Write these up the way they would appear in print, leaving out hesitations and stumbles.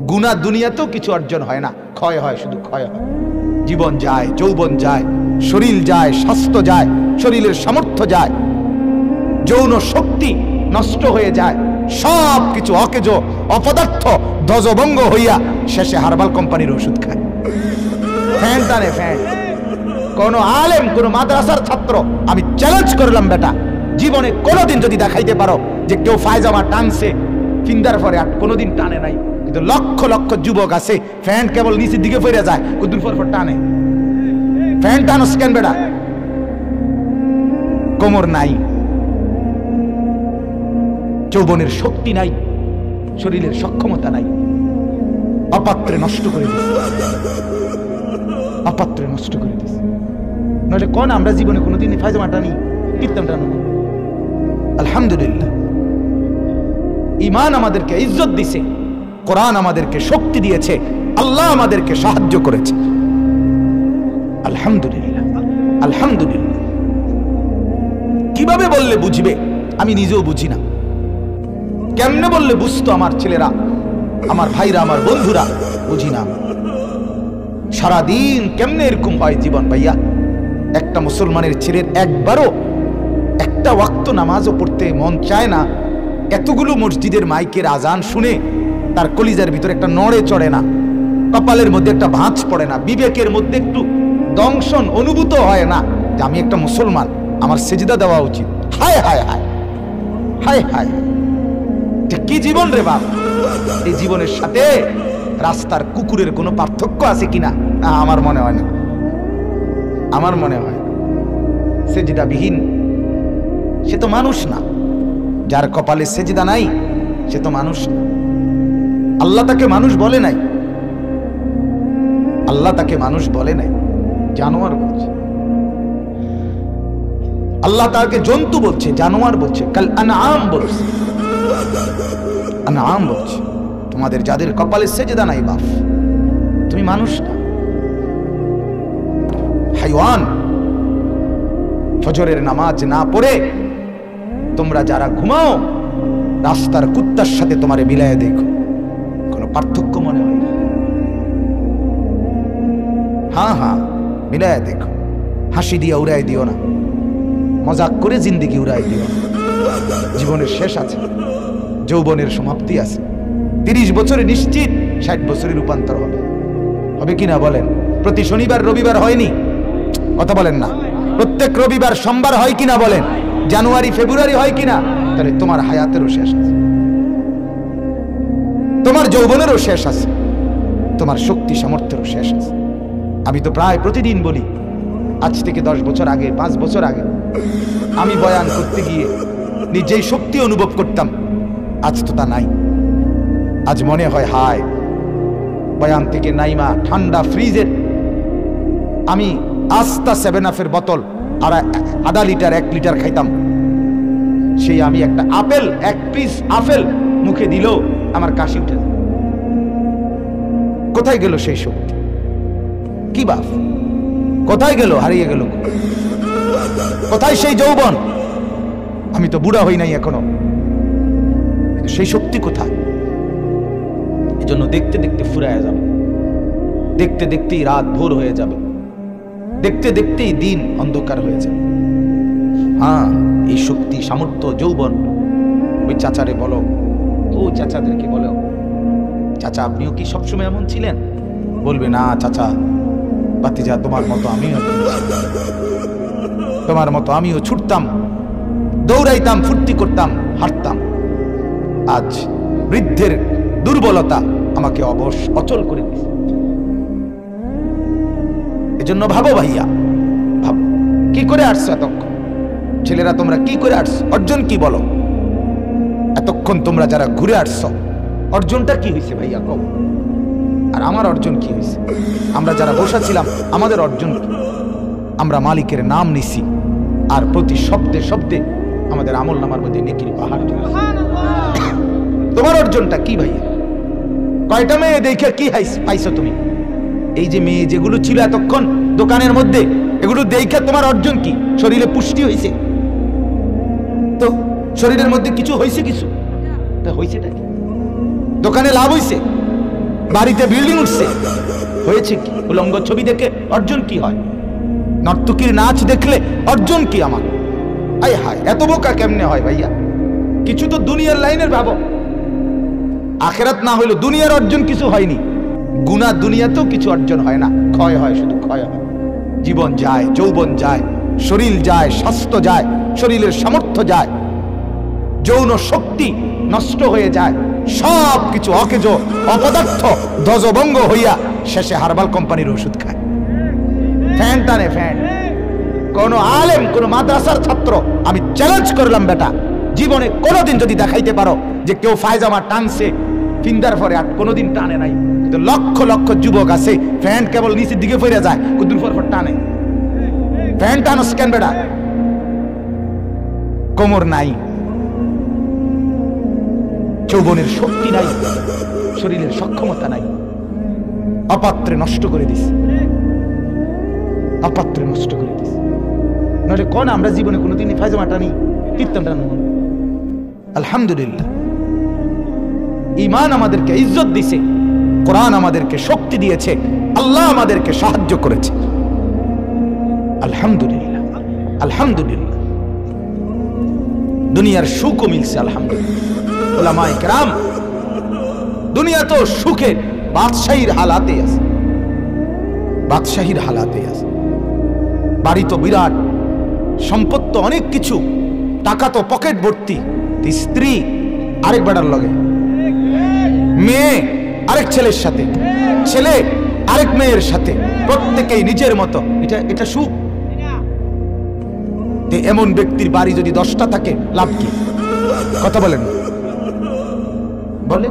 গুনাহ দুনিয়াতেও কিছু অর্জন হয় না, ক্ষয় হয়, শুধু ক্ষয় হয়। জীবন যায়, যৌবন যায়, শরীর যায়, স্বাস্থ্য যায়, শরীরের সামর্থ্য যায়, যৌন শক্তি নষ্ট হয়ে যায়, সব কিছু অকেজো অপদার্থ ধ্বজভঙ্গ হইয়া শেষে হার্বাল কোম্পানির ওষুধ খায়। ফ্যান টানে ফ্যান। কোন আলেম, কোন মাদ্রাসার ছাত্র, আমি চ্যালেঞ্জ করলাম বেটা, জীবনে কোনোদিন যদি দেখাইতে পারো যে কেউ ফায়জামা টানছে ফিন্দার পরে, আর কোনোদিন টানে নাই। কিন্তু লক্ষ লক্ষ যুবক আছে ফ্যান কেবল নিচের দিকে ফিরে যায়, কুদুর পর টানে। ফ্যান টানোস কেন বেটা? কোমর নাই, যৌবনের শক্তি নাই, শরীরের সক্ষমতা নাই, অপাত্রে নষ্ট করে দিচ্ছে, অপাত্রে নষ্ট করে দিচ্ছে। নইলে কোন আমরা জীবনে কোনোদিন ফায়জামা টানি, কীর্তন টানো? আলহামদুলিল্লাহ, ঈমান আমাদেরকে ইজ্জত দিছে, কোরআন আমাদেরকে শক্তি দিয়েছে, আল্লাহ আমাদেরকে সাহায্য করেছে। আলহামদুলিল্লাহ, আলহামদুলিল্লাহ। কিভাবে বললে বুঝবে? আমি নিজেও বুঝি না। কেমনে বললে বুঝতো আমার ছেলেরা, আমার ভাইরা, আমার বন্ধুরা? বুঝি না। সারাদিন কেমনে এরকম হয় জীবন ভাইয়া? একটা মুসলমানের ছেলের একবারও একটা ওয়াক্ত নামাজও পড়তে মন চায় না। এতগুলো মসজিদের মাইকের আজান শুনে তার কলিজার ভিতরে একটা নড়ে চড়ে না, কপালের মধ্যে একটা ভাঁজ পড়ে না, বিবেকের মধ্যে একটু দংশন অনুভূত হয় না যে আমি একটা মুসলমান, আমার সেজদা দেওয়া উচিত। হায় হায় হায় হায় হায়, কি জীবন রে বাপ! এই জীবনের সাথে রাস্তার কুকুরের কোনো পার্থক্য আছে কিনা? আমার মনে হয় না, আমার মনে হয় সেজদা বিহীন সে তো মানুষ না। যার কপালে সেজদা নাই সে তো মানুষ না। আল্লাহ তাকে মানুষ বলে নাই, আল্লাহ তাকে মানুষ বলে নাই, জানোয়ার বলছে। আল্লাহ তাকে জন্তু বলছে, জানোয়ার বলছে, কাল আনআম বলছে, আনআম বলছে। তোমাদের যাদের কপালে সেজদা নাই বাপ, তুমি মানুষ না, হাইওয়ান। ফজরের নামাজ না পড়ে তোমরা যারা ঘুমাও, রাস্তার কুত্তার সাথে তোমারে মিলায় দেখো, কোনো পার্থক্য মনে হয় না? হ্যাঁ হ্যাঁ, মিলায় দেখো। হাসি দিয়া উড়াই দিও না, মজাক করে জিন্দেগি উড়াই দিও না। জীবনের শেষ আছে, যৌবনের সমাপ্তি আছে। 30 বছরে নিশ্চিত 60 বছরে রূপান্তর হবে, হবে কিনা বলেন? প্রতি শনিবার রবিবার হয়নি? কথা বলেন না। প্রত্যেক রবিবার সোমবার হয় কিনা বলেন? জানুয়ারি ফেব্রুয়ারি হয় কিনা? তাহলে তোমার হায়াতেরও শেষ আছে, তোমার যৌবনেরও শেষ আছে, তোমার শক্তি সামর্থ্যেরও শেষ আছে। আমি তো প্রায় প্রতিদিন বলি, আজ থেকে 10 বছর আগে, 5 বছর আগে আমি বয়ান করতে গিয়ে নিজেই শক্তি অনুভব করতাম, আজ তো তা নাই। আজ মনে হয় হায়, বয়ান থেকে নাইমা ঠান্ডা ফ্রিজের আমি আস্তা 7-আপের বোতল আর আধা লিটার 1 লিটার খাইতাম। সেই আমি একটা আপেল, 1 পিস আপেল মুখে দিল আমার কাশি উঠে। কোথায় গেল সেই শক্তি? কি বাপ, কোথায় গেল? হারিয়ে গেল। কোথায় সেই যৌবন? আমি তো বুড়া হই নাই এখনো, সেই শক্তি কোথায়? এজন্য দেখতে দেখতে ফুরায় যাবে, দেখতে দেখতেই রাত ভোর হয়ে যাবে, দেখতে দেখতেই দিন অন্ধকার হয়ে যাবে। হ্যাঁ, এই শক্তি সামর্থ্য যৌবন, ওই চাচারে বলো, ও চাচাদেরকে বলো, চাচা আপনিও কি সবসময় এমন ছিলেন? বলবে না চাচা, বাতিজা তোমার মতো আমিও, তোমার মতো আমিও ছুটতাম, দৌড়াইতাম, ফুর্তি করতাম, হাঁটতাম। আজ বৃদ্ধের দুর্বলতা আমাকে অবশ অচল করে দিয়েছে। এজন্য ভাবো ভাইয়া, ভাবো কি করে আসছো এতক্ষণ? ছেলেরা তোমরা কি করে আসছো? অর্জন কি বলো? এতক্ষণ তোমরা যারা ঘুরে আসছো, অর্জনটা কি হয়েছে ভাইয়া কও? আর আমার অর্জন কি হয়েছে? আমরা যারা বসেছিলাম আমাদের অর্জন কি? আমরা মালিকের নাম নিছি, আর প্রতি শব্দে শব্দে আমাদের আমল নামার মধ্যে নেকির পাহাড়। তোমার অর্জনটা কি ভাইয়া? কয়টা মেয়ে দেখে কি পাইছো তুমি? এই যে মেয়ে যেগুলো ছিল এতক্ষণ দোকানের মধ্যে, এগুলো দেখে তোমার অর্জন কি? শরীরে পুষ্টি হয়েছে তো? শরীরের মধ্যে কিছু হয়েছে? কিছু তা হয়েছেটা কি? দোকানে লাভ হয়েছে? বাড়িতে বিল্ডিং উঠছে, হয়েছে কি? উলঙ্গ ছবি দেখে অর্জন কি হয়? নর্তকীর নাচ দেখলে অর্জন কি আমার? আয় হায়, এত বোকা কেমনে হয় ভাইয়া? কিছু তো দুনিয়ার লাইনের ভাবো, আখেরাত না হইলো দুনিয়ার অর্জন কিছু হয়নি। গুনাহ দুনিয়াতেও কিছু অর্জন হয় না, ক্ষয় হয়, শুধু ক্ষয় হয়। জীবন যায়, যৌবন যায়, শরীর যায়, স্বাস্থ্য যায়, শরীরের সামর্থ্য যায়, যৌন শক্তি নষ্ট হয়ে যায়, সব কিছু অকেজ অপদার্থ ধ্বজভঙ্গ হইয়া শেষে হার্বাল কোম্পানির ওষুধ খায়। ফ্যান টানে ফ্যান। কোন আলেম, কোন মাদ্রাসার ছাত্র, আমি চ্যালেঞ্জ করলাম বেটা, জীবনে কোনোদিন যদি দেখাইতে পারো যে কেউ ফায়জামা টানছে ফিন্দার পরে, আর কোনোদিন টানে নাই। কিন্তু লক্ষ লক্ষ যুবক আছে ফ্যান কেবল নিচের দিকে ফিরে যায়, কুদুর পর টানে। ফ্যান টানোস কেন বেটা? কোমর নাই, যৌবনের শক্তি নাই, শরীরের সক্ষমতা নাই, অপাত্রে নষ্ট করে দিস, অপাত্রে নষ্ট করে দিস। নাহলে কোন আমরা জীবনে কোনোদিন ফায়জামা টানি, কীর্তন টানো? আলহামদুলিল্লাহ, ঈমান আমাদেরকে ইজ্জত দিয়েছে, কোরআন আমাদেরকে শক্তি দিয়েছে, আল্লাহ আমাদেরকে সাহায্য করেছে। আলহামদুলিল্লাহ, আলহামদুলিল্লাহ। দুনিয়ার সুখও মিলছে আলহামদুলিল্লাহ। উলামায়ে কেরাম দুনিয়া তো সুখের বাদশাহীর হালাতে আছে, বাদশাহীর হালাতে আছে। বাড়ি তো বিরাট, সম্পদ তো অনেক কিছু, টাকা তো পকেট ভর্তি, স্ত্রী আরেক বেটার লগে, মেয়ে আরেক ছেলের সাথে, ছেলে আরেক মেয়ের সাথে, প্রত্যেকেই নিজের মতো। এটা সুখ? এমন ব্যক্তির বাড়ি যদি 10টা থাকে লাভ কি? কথা বলেন, বলে।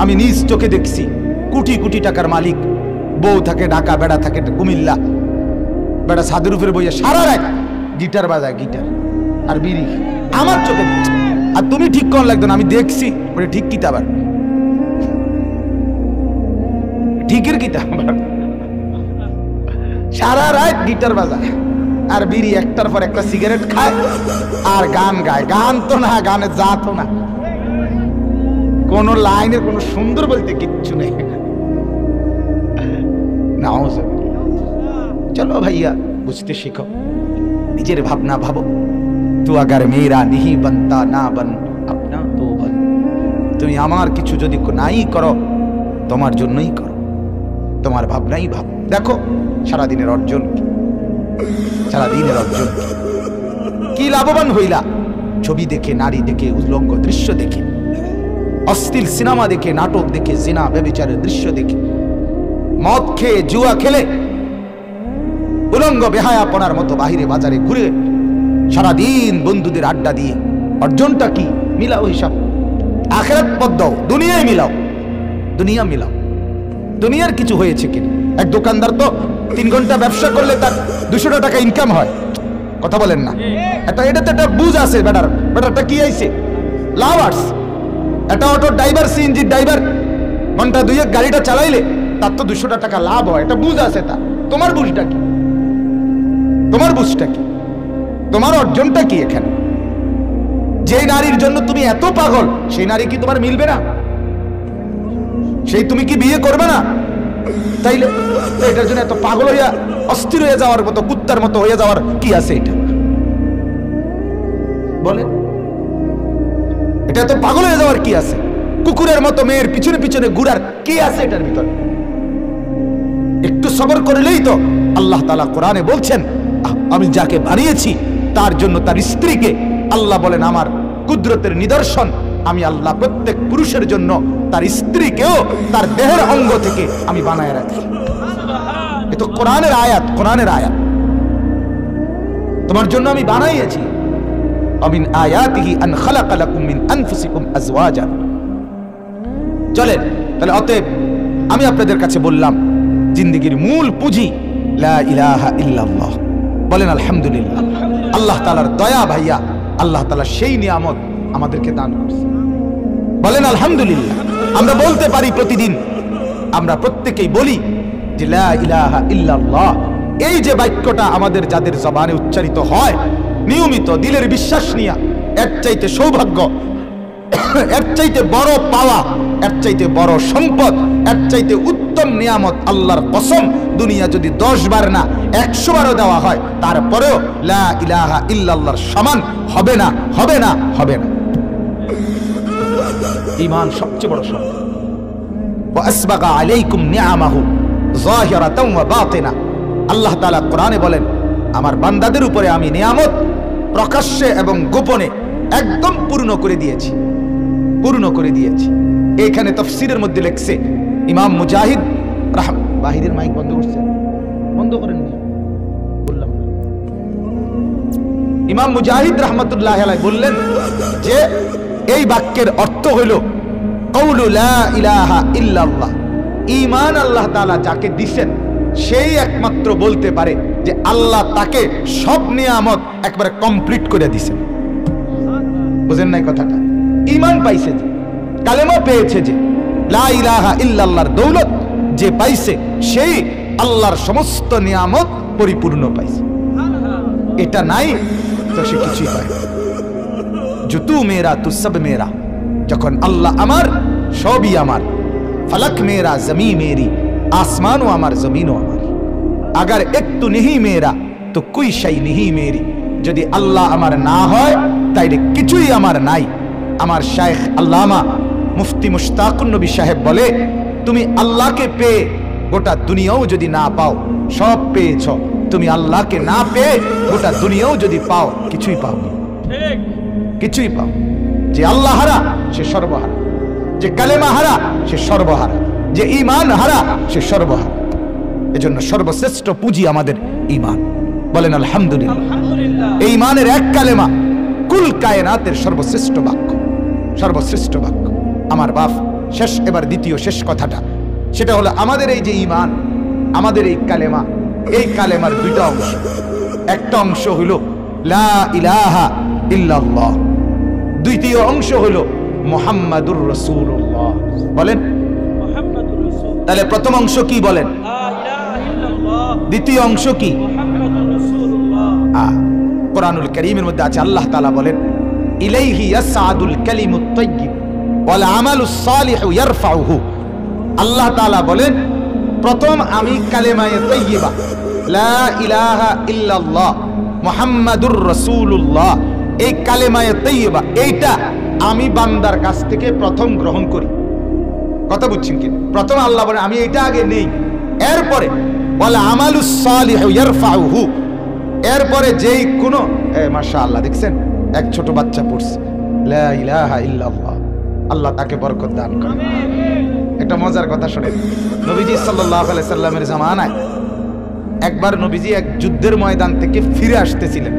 আমি নিজ চোখে দেখছি, কোটি কোটি টাকার মালিক, বউ থাকে ঢাকা, বেড়া থাকে কুমিল্লা, বেড়া ছাদের উপরে বইয়া সারা রাত গিটার বাজায়, গিটার আর বিড়ি, আমার চোখে। আর তুমি ঠিক কোন লাগতো না, আমি দেখছি। বলে ঠিক কি? আবার ঠিকের কি? সারা রাত গিটার বাজায় আর বিড়ি, একটার পর একটা সিগারেট খায় আর গান গায়। গান তো না, গানের জাত না, কোন লাইনের কোন সুন্দর বলতে কিচ্ছু নেই। চলো ভাইয়া, বুঝতে শিখো, নিজের ভাবনা ভাবো। তু আগার মেরা নিহি বনতা না বন আপনা তো বন। তুমি আমার কিছু যদি নাই করো, তোমার জন্যই করো, তোমার ভাবনাই ভাব। দেখো সারাদিনের অর্জন কি, সারাদিনের অর্জন কি লাভবান হইলা? ছবি দেখে, নারী দেখে, উলঙ্গ দৃশ্য দেখে, অশ্লীল সিনেমা দেখে, নাটক দেখে, জিনা ব্যভিচারের দৃশ্য দেখে, মদ খেয়ে, জুয়া খেলে, উলঙ্গ বেহায়াপনার মতো বাহিরে বাজারে ঘুরে সারাদিন বন্ধুদের আড্ডা দিয়ে অর্জনটা কি? মিলাও হিসাব। আখিরাত পথ দাও, দুনিয়ায় মিলাও, দুনিয়া মিলাও। দুনিয়ার কিছু হয়েছে কিনা? এক দোকানদার তো 3 ঘন্টা ব্যবসা করলে তার 200 টাকা ইনকাম হয়। কথা বলেন না? এটাতে একটা বুঝ আছে বেটার, বেটারটা কি আইছে? লাভ আসছে। একটা অটো ড্রাইভার, সিএনজি ড্রাইভার ঘন্টা 2 গাড়িটা চালাইলে তার তো 200 টাকা লাভ হয়, এটা বুঝ আছে তার। তোমার বুঝটা কি? তোমার বুঝটা কি? তোমার অর্জনটা কি এখানে? যে নারীর জন্য তুমি এত পাগল, সেই নারী কি তোমার মিলবে না? সেই তুমি কি বিয়ে করবে না? তাইলে এটার জন্য এত পাগল হইয়া অস্থির হয়ে যাওয়ার মতো, কুত্তার মতো হয়ে যাওয়ার কি আছে? এটা বলে, এটা এত পাগল হয়ে যাওয়ার কি আছে? কুকুরের মতো মেয়ের পিছনে পিছনে ঘুরার কি আছে এটার ভিতর? একটু সবর করলেই তো। আল্লাহ তাআলা কোরআনে বলছেন, আমি যাকে বানিয়েছি তার জন্য তার স্ত্রীকে, আল্লাহ বলেন আমার কুদরতের নিদর্শন, আমি আল্লাহ প্রত্যেক পুরুষের জন্য তার স্ত্রীকেও তার দেহের অঙ্গ থেকে আমি বানায় রাখি। এ তো কোরআনের আয়াত, কোরআনের আয়াত। তোমার জন্য আমি বানাইয়েছি। আমিন আয়াতিহি আন খালাকা লাকুম মিন আনফুসিকুম আজওয়াজা। চলেন তাহলে, অতএব আমি আপনাদের কাছে বললাম, জিন্দেগির মূল পুঁজি লা ইলাহা ইল্লাল্লাহ। বলেন আলহামদুলিল্লাহ। আল্লাহ তাআলার দয়া ভাইয়া, আল্লাহ তাআলা সেই নিয়ামত আমাদেরকে দান করছে। বলেন আলহামদুলিল্লাহ। আমরা বলতে পারি প্রতিদিন, আমরা প্রত্যেকেই বলি যে লা ইলাহা ইল্লাল্লাহ। এই যে বাক্যটা আমাদের যাদের জবানে উচ্চারিত হয় নিয়মিত, দিলের বিশ্বাস নিয়ে, এর চাইতে সৌভাগ্য, এর চাইতে বড় পাওয়া, এর চাইতে বড় সম্পদ, এর চাইতে উত্তম নিয়ামত আল্লাহর কসম দুনিয়া যদি 10 বার না 100 বারও দেওয়া হয় তারপরেও লা ইলাহা ইল্লাল্লাহর সমান হবে না, হবে না, হবে না। ঈমান সবচেয়ে বড় সম্পদ। ওয়া আসবাগা আলাইকুম নিআমাহু যাহিরাতাও ওয়া বাতিনা। আল্লাহ তাআলা কোরআনে বলেন, আমার বান্দাদের উপরে আমি নিয়ামত প্রকাশ্যে এবং গোপনে একদম পূর্ণ করে দিয়েছি, পূর্ণ করে দিয়েছি। এখানে তাফসীরের মধ্যে লেখছে ইমাম মুজাহিদ বাহিরের মাইক বন্ধ করছে, বন্ধ করেন, বললাম না। ইমাম মুজাহিদ রাহমাতুল্লাহি আলাইহি বললেন যে এই বাক্যের অর্থ হইল কওলু লা ইলাহা ইল্লাল্লাহ। ঈমান আল্লাহ তাআলা যাকে দিবেন সেই একমাত্র বলতে পারে যে আল্লাহ তাকে সব নিয়ামত একবারে কমপ্লিট করে দিয়েছেন। বুঝেন নাই কথাটা? ঈমান পাইছে যে, কালেমা পেয়েছে যে, লা ইলাহা ইল্লাল্লাহর দৌলত যে পাইছে সেই আল্লাহর সমস্ত নিয়ামত পরিপূর্ণ পাইছে। এটা নাই তো সে কিছুই পায় না। जो तू मेरा तू सब मेरा, যখন আল্লাহ আমার সবই আমার, ফলক মেরা জমি মেরি, আসমানও আমার জমিনও আমার, अगर एक तू नहीं मेरा तो कोई शै नहीं मेरी। যদি আল্লাহ আমার না হয় তাইলে কিছুই আমার নাই। আমার শাইখ আল্লামা মুফতি মুশতাকুন নবী সাহেব বলে, তুমি আল্লাহকে পেয়ে গোটা দুনিয়াও যদি না পাও সব পেয়েছ, তুমি আল্লাহকে না পেয়ে গোটা দুনিয়াও যদি পাও কিছুই পাওনি, কিছুই পাও। যে আল্লাহ হারা সে সর্বহারা, যে কালেমা হারা সে সর্বহারা, যে ঈমান হারা সে সর্বহারা। এজন্য সর্বশ্রেষ্ঠ পুঁজি আমাদের ঈমান। বলেন আলহামদুলিল্লাহ। এই ঈমানের এক কালেমা কুল কায়নাতের সর্বশ্রেষ্ঠ বাক্য, সর্বশ্রেষ্ঠ বাক্য। আমার বাপ শেষ, এবার দ্বিতীয় শেষ কথাটা, সেটা হলো আমাদের এই যে ঈমান, আমাদের এই কালেমা, এই কালেমার দুইটা অংশ। একটা অংশ হলো লা ইলাহা ইল্লাল্লাহ, দ্বিতীয় অংশ হলো মুহাম্মাদুর রাসূলুল্লাহ। বলেন মুহাম্মাদুর রাসূল। তাহলে প্রথম অংশ কি বলেন? লা ইলাহা ইল্লাল্লাহ। দ্বিতীয় অংশ কি? মুহাম্মাদুর রাসূলুল্লাহ। কোরআনুল কারীমের মধ্যে আছে, আল্লাহ তাআলা বলেন, ইলাইহি ইয়াসআদুল কালিমুত তাইয়্যিব ওয়াল আমালুস সালিহু ইয়ারফাউহু। আল্লাহ তাআলা বলেন, প্রথম আমি কালেমায়ে তাইয়্যিবা লা ইলাহা ইল্লাল্লাহ মুহাম্মাদুর রাসূলুল্লাহ, এই কালেমায়ে তাইয়্যিবা এইটা আমি বান্দার কাছ থেকে প্রথম গ্রহণ করি। কথা বুঝছেন কি? প্রথম আল্লাহ বলেন আমি এটা আগে নেই, এরপরে ওয়াল আমালুস সালিহু ইয়ারফাউহু, এরপরে যেই কোনো মাশাআল্লাহ দেখছেন এক ছোট বাচ্চা পড়ছে লা ইলাহা ইল্লাল্লাহ, আল্লাহ তাকে বরকত দান করেন। একটা মজার কথা শুনেন, নবীজি সাল্লাল্লাহু আলাইহি সাল্লামের জামানায় একবার নবীজি এক যুদ্ধের ময়দান থেকে ফিরে আসতেছিলেন,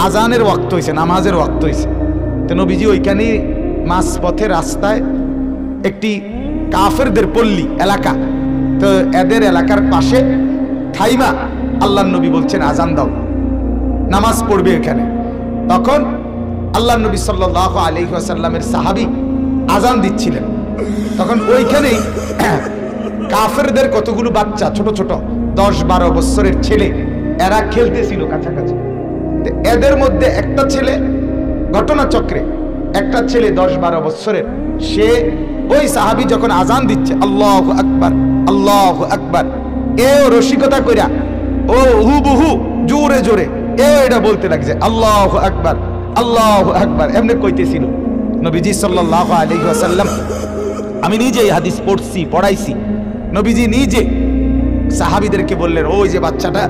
আজানের ওয়াক্ত হয়েছে, নামাজের ওয়াক্ত হয়েছে। তো নবীজি ওইখানে মাঝ পথে রাস্তায় একটি কাফেরদের পল্লী এলাকা, তো এদের এলাকার পাশে থাইমা আল্লাহর নবী বলছেন আজান দাও, নামাজ পড়বে এখানে। তখন আল্লাহর নবী সাল্লাল্লাহু আলাইহি ওয়াসাল্লামের সাহাবী আজান দিচ্ছিলেন। তখন ওইখানেই কাফেরদের কতগুলো বাচ্চা ছোট ছোট 10-12 বছরের ছেলে, এরা খেলতেছিল কাছাকাছি। এদের মধ্যে একটা ছেলে, ঘটনাচক্রে একটা ছেলে 10-12 বছরের, সে ওই সাহাবী যখন আজান দিচ্ছে আল্লাহু আকবার আল্লাহু আকবার, এও রসিকতা কইরা ও হুবহু জোরে জোরে এটা বলতে লাগছে আল্লাহু আকবার আল্লাহু আকবার, এমনি কইতেছিল। নবীজি সাল্লাল্লাহু আলাইহি ওয়াসাল্লাম, আমি নিজে এই হাদিস পড়ছি, পড়াইছি, নবীজি নিজে সাহাবীদেরকে বললেন, ওই যে বাচ্চাটা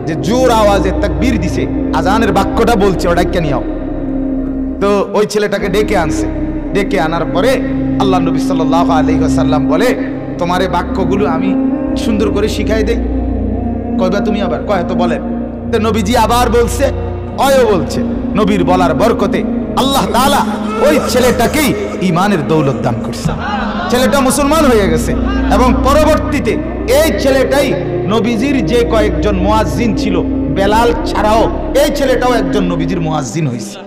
যে জোর আওয়াজে তাকবীর দিছে, আজানের বাক্যটা বলছে, ওটাকে নিও। তো ওই ছেলেটাকে ডেকে আনছে, ডেকে আনার পরে আল্লাহ নবী সাল্লাল্লাহু আলাইহি ওয়াসাল্লাম বলে, তোমার এই বাক্যগুলো আমি সুন্দর করে শিখাই দেই। কইবা তুমি? আবার কয় তো বলেন। তো নবীজি আবার বলছে, অয় বলছে। নবীর বলার বরকতে আল্লাহ তাআলা ওই ছেলেটাকেই ঈমানের দৌলত দান করছে। ছেলেটা মুসলমান হয়ে গেছে এবং পরবর্তীতে এই ছেলেটাই নবীজির যে কয়েকজন মুয়াজ্জিন ছিল, বেলাল ছাড়াও এই ছেলেটাও একজন নবীজির মুয়াজ্জিন হয়েছে।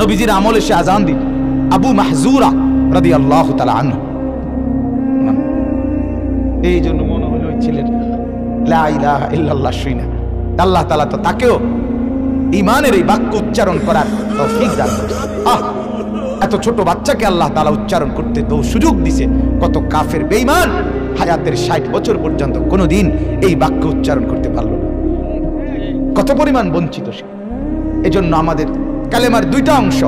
নবীজির আমলে সে আজান দিত। আবু মাহজুরা রাদিয়াল্লাহু তাআলা আনহু, এই জন্য মনে হলো ওই ছেলের লা ইলাহা ইল্লাল্লাহ শুনে আল্লাহ তাআলা তো তাকেও ঈমানের এই বাক্য উচ্চারণ করার তৌফিক দান করেছে। এত ছোট বাচ্চাকে আল্লাহ তাআলা উচ্চারণ করতে তো সুযোগ দিছে। কত কাফের বেঈমান হায়াতের 60 বছর পর্যন্ত কোনোদিন এই বাক্য উচ্চারণ করতে পারল না। কত পরিমাণ বঞ্চিত সে। এজন্য আমাদের কালেমার দুইটা অংশ,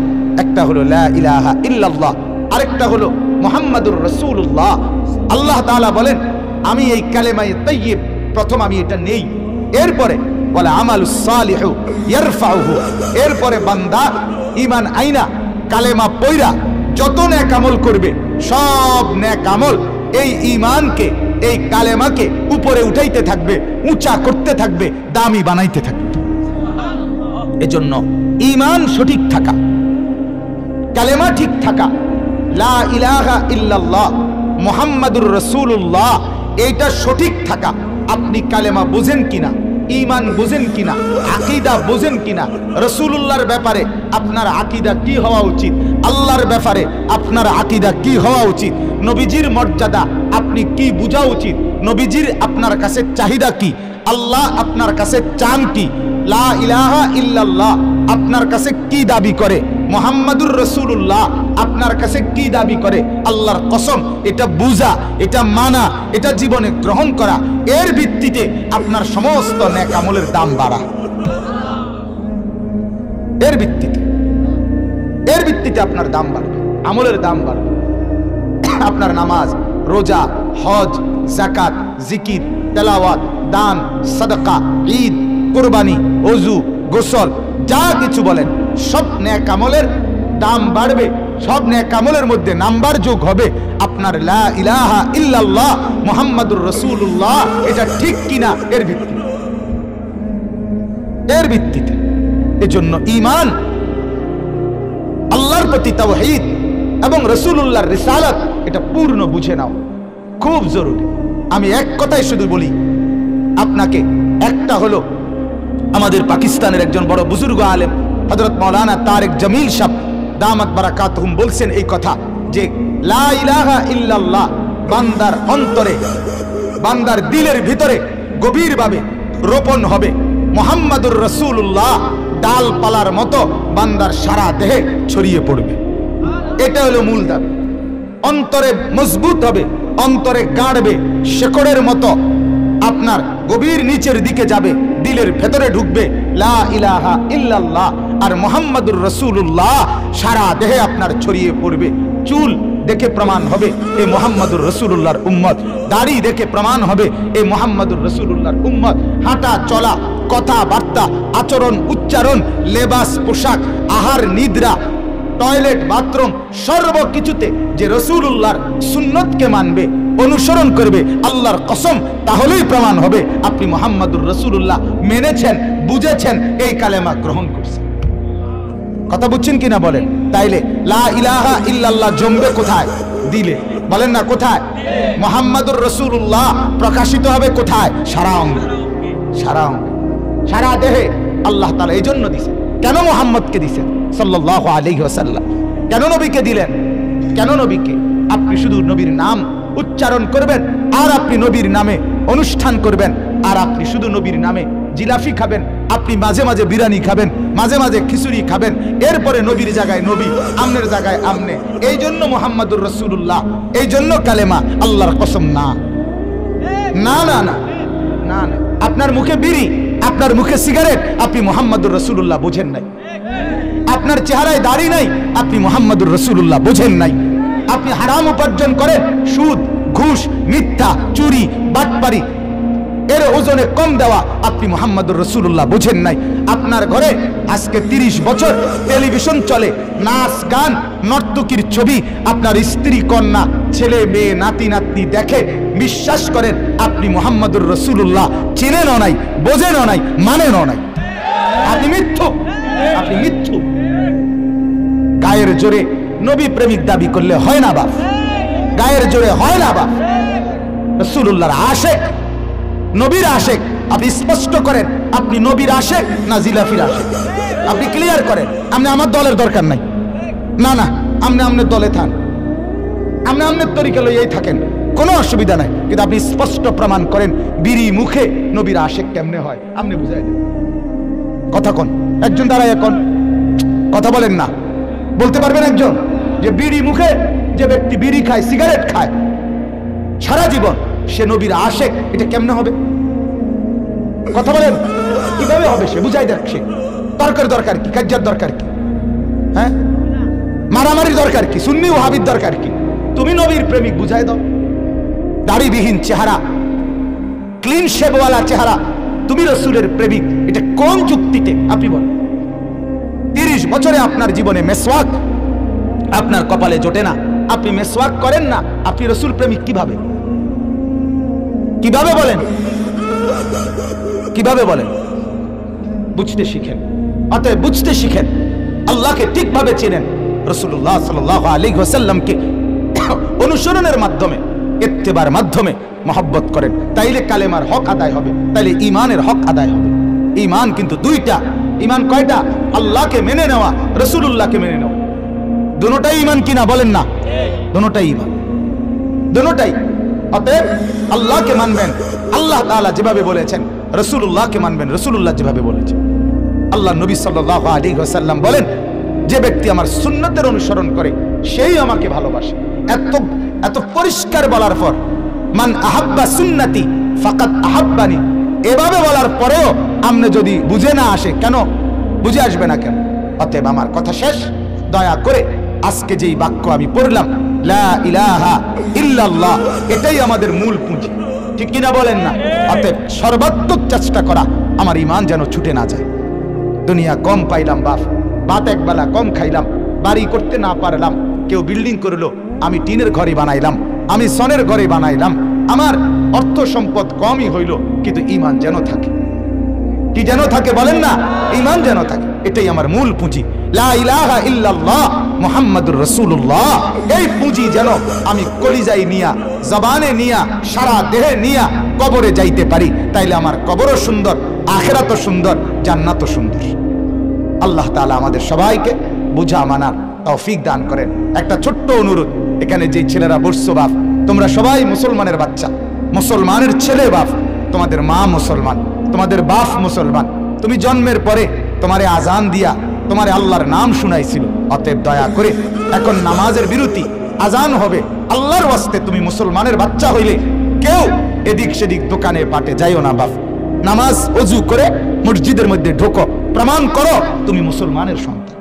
একটা হলো লা ইলাহা ইল্লাল্লাহ, আরেকটা হলো মুহাম্মাদুর রাসূলুল্লাহ। আল্লাহ তাআলা বলেন আমি এই কালেমায়ে তাইয়্যিব প্রথম আমি এটা নেই, এরপরে বলে আমালুস সালিহু ইয়ারফাউহু, এরপরে বান্দা ঈমান আইনা কালেমা পয়রা যত নেক আমল করবে সব নেক আমল এই ঈমানকে এই কালেমাকে উপরে উঠাইতে থাকবে, উঁচা করতে থাকবে, দামি বানাইতে থাকবে। এজন্য ঈমান সঠিক থাকা, কালেমা ঠিক থাকা, লা ইলাহা ইল্লাল্লাহ মুহাম্মাদুর রাসূলুল্লাহ, এইটা সঠিক থাকা। আপনি কালেমা বুঝেন কিনা, ঈমান বুঝেন কিনা, আকীদা বুঝেন কিনা, রাসূলুল্লাহর ব্যাপারে আপনার আকীদা কি হওয়া উচিত, আল্লাহর ব্যাপারে আপনার আকীদা কি হওয়া উচিত, নবীজির মর্যাদা আপনি কি বুঝা উচিত, নবীজির আপনার কাছে চাহিদা কি, আল্লাহ আপনার কাছে চান কি, লা ইলাহা ইল্লাল্লাহ আপনার কাছে কি দাবি করে, মুহাম্মাদুর রাসূলুল্লাহ আপনার কাছে কি দাবি করে, আল্লাহর কসম এটা বুঝা, এটা মানা, এটা জীবনে গ্রহণ করা, এর ভিত্তিতে আপনার সমস্ত নেক আমলের দাম বাড়া। এর ভিত্তিতে আপনার দাম বাড়বে, আমলের দাম বাড়বে। আপনার নামাজ, রোজা, হজ, যাকাত, জিকির, তেলাওয়াত, দান, সাদাকা, ঈদ, কুরবানি, ওযু, গোসল, যা কিছু বলেন সব নেক আমলের দাম বাড়বে। সব নেক আমলের মধ্যে নাম্বার যোগ হবে আপনার লা ইলাহা ইল্লাল্লাহ মুহাম্মাদুর রাসূলুল্লাহ, এটা ঠিক কিনা এর ভিত্তিতে। এজন্য ঈমান, আল্লাহর প্রতি তাওহীদ এবং রাসূলুল্লাহর রিসালাত এটা পূর্ণ বুঝে নাও, খুব জরুরি। আমি এক কথাই শুধু বলি আপনাকে, একটা হলো আমাদের পাকিস্তানের একজন বড় বুজুর্গ আলেম হযরত মাওলানা তারেক জামিল সাহেব দামাত বারাকাতুহুম বলছেন এই কথা যে লা ইলাহা ইল্লাল্লাহ বান্দার অন্তরে, বান্দার দিলের ভিতরে গভীরভাবে রোপণ হবে, মুহাম্মাদুর রাসূলুল্লাহ ডালপালার মতো বান্দার সারা দেহে ছড়িয়ে পড়বে। এটা হলো মূল দাবি। অন্তরে মজবুত হবে, অন্তরে গাড়বে, শেকড়ের মতো আপনার গভীর নিচের দিকে যাবে, দিলের ভেতরে ঢুকবে লা ইলাহা ইল্লাল্লাহ আর মুহাম্মাদুর রাসূলুল্লাহ সারা দেহে আপনার ছড়িয়ে পড়বে। চুল দেখে প্রমাণ হবে এ মুহাম্মাদুর রাসূলুল্লাহর উম্মত, দাড়ি দেখে প্রমাণ হবে এ মুহাম্মাদুর রাসূলুল্লাহর উম্মত, হাঁটা চলা, কথাবার্তা, আচরণ, উচ্চারণ, লেবাস, পোশাক, আহার, নিদ্রা, টয়লেট, বাথরুম, সর্বকিছুতে যে রাসূলুল্লাহর সুন্নতকে মানবে, অনুসরণ করবে, আল্লাহর কসম তাহলেই প্রমাণ হবে আপনি মুহাম্মাদুর রাসূলুল্লাহ মেনেছেন, বুঝেছেন, এই কালেমা গ্রহণ করছেন। কথা বুঝছেন কিনা বলেন? তাইলে লা ইলাহা ইল্লাল্লাহ জমবে কোথায়? দিলে। বলেন না কোথায়? মুহাম্মাদুর রাসূলুল্লাহ প্রকাশিত হবে কোথায়? সারা অঙ্গে, সারা অঙ্গে, সারা দেহে। আল্লাহ তাআলা এই জন্য দিয়েছেন। কেন মুহাম্মদকে দিয়েছেন সাল্লাল্লাহু আলাইহি ওয়াসাল্লাম? কেন নবীকে দিলেন? কেন নবীকে? আপনি শুধু নবীর নাম উচ্চারণ করবেন আর আপনি নবীর নামে অনুষ্ঠান করবেন, আর আপনি শুধু নবীর নামে জিলাফি খাবেন, আপনি মাঝে মাঝে বিরিয়ানি খাবেন, মাঝে মাঝে খিচুড়ি খাবেন, এরপরে নবীর জায়গায় নবী, আমনের জায়গায় আমনে। এই জন্য মুহাম্মাদুর রাসূলুল্লাহ, এই জন্য কালেমা। আল্লাহর কসম না, না না না না না। আপনার মুখে বিড়ি, আপনার মুখে সিগারেট, আপনি মুহাম্মাদুর রাসূলুল্লাহ বোঝেন নাই। আপনার চেহারায় দাড়ি নাই, আপনি মুহাম্মাদুর রাসূলুল্লাহ বোঝেন নাই। আপনি হারাম উপার্জন করেন, সুদ, ঘুষ, মিথ্যা, চুরি, বাটপারি, এর ওজনে কম দেওয়া, আপনি মুহাম্মাদুর রাসূলুল্লাহ বোঝেন নাই। আপনার ঘরে আজকে 30 বছর টেলিভিশন চলে, নাচ গান, নর্তকীর ছবি, আপনার স্ত্রী, কন্যা, ছেলে মেয়ে, নাতি নাতনি দেখে, বিশ্বাস করেন আপনি মুহাম্মাদুর রাসূলুল্লাহ চেনেনও নাই, বোঝেনও নাই, মানেনও নাই। আপনি মিথ্যু, আপনি মিথ্যু। গায়ের জোরে নবী প্রেমিক দাবি করলে হয় না বাপ, গায়ের জোরে হয় না বাপ। রাসূলুল্লাহর আশেক, নবীর আশেক। আপনি স্পষ্ট করেন আপনি নবীর আশেক না জিলাফির আশেক, আপনি ক্লিয়ার করেন। আপনি আমার দলের দরকার নাই, না না, আপনি আপনার দলে থান, আপনি আপনার তরিকা লইয়াই থাকেন, কোনো অসুবিধা নাই। কিন্তু আপনি স্পষ্ট প্রমাণ করেন বিড়ি মুখে নবীর আশেক কেমনে হয়, আপনি বুঝাই দেন। কথা কোন একজন দাঁড়ায়, এখন কথা বলেন না, বলতে পারবেন একজন? যে বিড়ি মুখে যে ব্যক্তি বিড়ি খায়, সিগারেট খায় সারা জীবন, সে নবীর আশেক, এটা কেমনে হবে? কথা বলেন, কিভাবে হবে? সে বুঝাই দেখছে তর্কের দরকার কি, কাজ্জার দরকার কি, হ্যাঁ মারামারির দরকার কি, সুন্নি ওয়াহাবির দরকার কি? তুমি নবীর প্রেমিক, বুঝাই দাও। দাড়িবিহীন চেহারা, ক্লিন শেভওয়ালা চেহারা, তুমি রসুলের প্রেমিক, এটা কোন যুক্তিতে? আপনি বলেন। 30 বছরে আপনার জীবনে মেসওয়াক আপনার কপালে জোটে না, আপনি মেসওয়াক করেন না, আপনি রসুল প্রেমিক কিভাবে? কিভাবে বলেন? কিভাবে বলেন? বুঝতে শিখেন, অতএব বুঝতে শিখেন, আল্লাহকে ঠিকভাবে চেনেন, রাসূলুল্লাহ সাল্লাল্লাহু আলাইহি ওয়াসাল্লামকে অনুসরণের মাধ্যমে, ইত্তেবার মাধ্যমে মহব্বত করেন, তাইলে কালেমার হক আদায় হবে, তাইলে ঈমানের হক আদায় হবে। ঈমান কিন্তু দুইটা। ঈমান কয়টা? আল্লাহকে মেনে নেওয়া, রাসূলুল্লাহকে মেনে নেওয়া। দুটোটাই ঈমান কিনা বলেন না? দুটোটাই ঈমান, দুটোটাই। অতএব আল্লাহকে মানবেন আল্লাহ তাআলা যেভাবে বলেছেন, রাসূলুল্লাহকে মানবেন রাসূলুল্লাহ যেভাবে বলেছেন। আল্লাহ নবী সাল্লাল্লাহু আলাইহি ওয়াসাল্লাম বলেন, যে ব্যক্তি আমার সুন্নতের অনুসরণ করে সেই আমাকে ভালোবাসে। এত এত পরিষ্কার বলার পর, মান আহাব্বা সুন্নতি ফাকাদ আহাব্বানি, এভাবে বলার পরেও আমনে যদি বুঝে না আসে, কেন বুঝে আসবে না কেন? অতএব আমার কথা শেষ, দয়া করে আজকে যেই বাক্য আমি পড়লাম, লা ইলাহা ইল্লাল্লাহ, এটাই আমাদের মূল পুঁজি, ঠিক কিনা বলেন না? অতএব সর্বাত্মক চেষ্টা করা, আমার ঈমান যেন ছুটে না যায়। দুনিয়া কম পাইলাম বাপ, ভাত একবেলা কম খাইলাম, বাড়ি করতে না পারলাম, কেউ বিল্ডিং করলো, আমি টিনের ঘরে বানাইলাম, আমি সনের ঘরে বানাইলাম, আমার অর্থ সম্পদ কমই হইল, কিন্তু ঈমান যেন থাকে। কি যেন থাকে বলেন না? ঈমান যেন থাকে, এটাই আমার মূল পুঁজি। লা ইলাহা ইল্লাল্লাহ মুহাম্মাদুর রাসূলুল্লাহ, এই পুঁজি যেন আমি কলিজায় নিয়া, জবানে নিয়া, সারা দেহে নিয়া কবরে যাইতে পারি, তাইলে আমার কবরও সুন্দর, আখিরাতও সুন্দর, জান্নাতও সুন্দর। আল্লাহ তাআলা আমাদের সবাইকে বুঝা মানার তৌফিক দান করেন। একটা ছোট্ট অনুরোধ, এখানে যে ছেলেরা বসছো বাপ, তোমরা সবাই মুসলমানের বাচ্চা, মুসলমানের ছেলে বাপ, তোমাদের মা মুসলমান, তোমাদের বাপ মুসলমান, তুমি জন্মের পরে তোমারে আজান দিয়া তোমারে আল্লাহর নাম শুনাইছিল। অতএব দয়া করে এখন নামাজের বিরতি, আজান হবে, আল্লাহর ওয়াস্তে তুমি মুসলমানের বাচ্চা হইলে কেউ এদিক সেদিক দোকানে পাটে যাইও না বাপ। নামাজ ওযু করে মসজিদের মধ্যে ঢোকো, প্রমাণ করো তুমি মুসলমানের সন্তান।